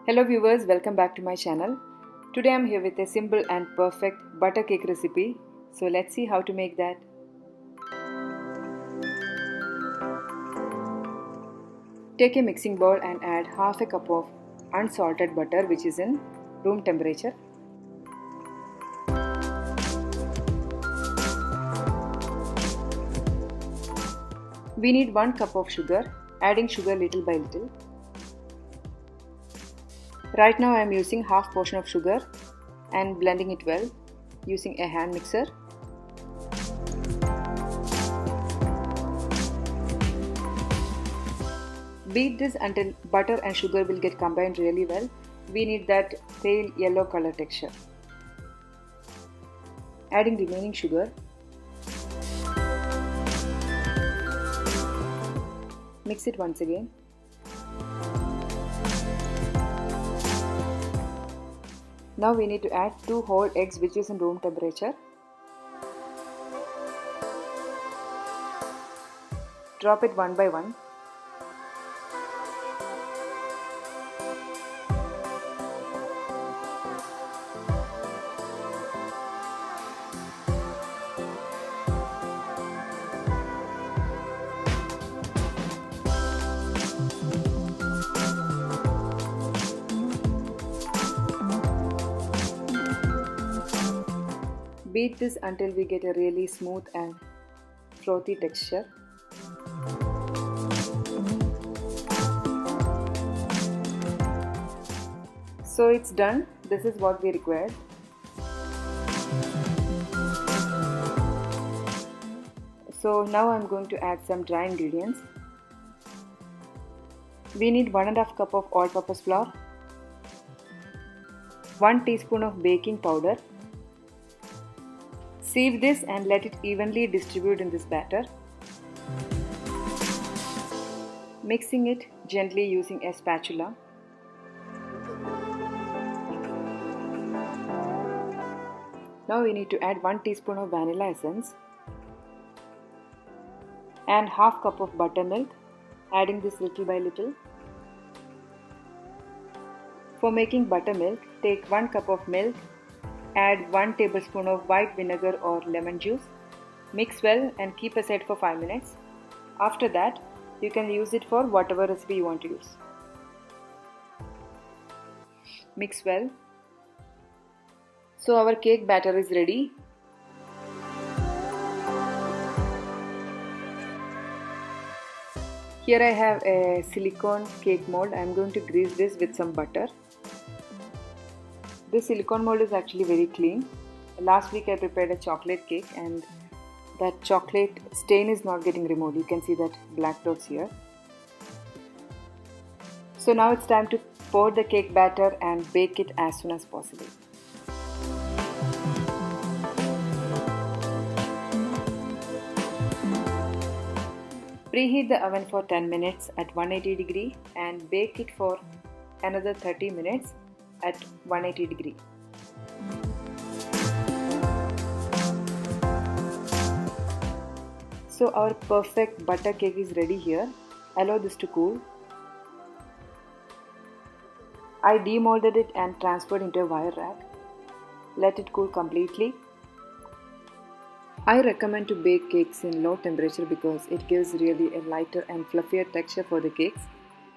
Hello viewers, welcome back to my channel. Today I'm here with a simple and perfect butter cake recipe. So let's see how to make that. Take a mixing bowl and add half a cup of unsalted butter which is in room temperature. We need 1 cup of sugar, adding sugar little by little. Right now I am using half portion of sugar and blending it well using a hand mixer. Beat this until butter and sugar will get combined really well. We need that pale yellow color texture. Adding remaining sugar. Mix it once again. Now we need to add 2 whole eggs which is in room temperature. Drop it one by one. Beat this until we get a really smooth and frothy texture. So it's done. This is what we required. So now I'm going to add some dry ingredients. We need 1.5 cup of all-purpose flour, 1 teaspoon of baking powder. Sieve this and let it evenly distribute in this batter. Mixing it gently using a spatula. Now we need to add 1 teaspoon of vanilla essence and half cup of buttermilk, adding this little by little. For making buttermilk, take 1 cup of milk. Add 1 tablespoon of white vinegar or lemon juice. Mix well and keep aside for 5 minutes. After that, you can use it for whatever recipe you want to use. Mix well. So our cake batter is ready. Here I have a silicone cake mold. I am going to grease this with some butter. This silicone mold is actually very clean. Last week I prepared a chocolate cake and that chocolate stain is not getting removed. You can see that black dots here. So now it's time to pour the cake batter and bake it as soon as possible. Preheat the oven for 10 minutes at 180 degree and bake it for another 30 minutes at 180 degree. So our perfect butter cake is ready here. Allow this to cool. I demolded it and transferred into a wire rack. Let it cool completely. I recommend to bake cakes in low temperature because it gives really a lighter and fluffier texture for the cakes.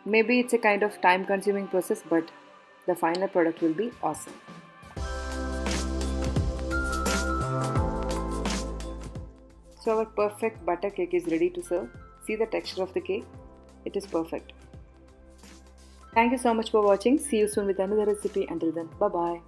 Maybe it's a kind of time consuming process, but the final product will be awesome. So our perfect butter cake is ready to serve. See the texture of the cake? It is perfect. Thank you so much for watching. See you soon with another recipe. Until then, bye bye.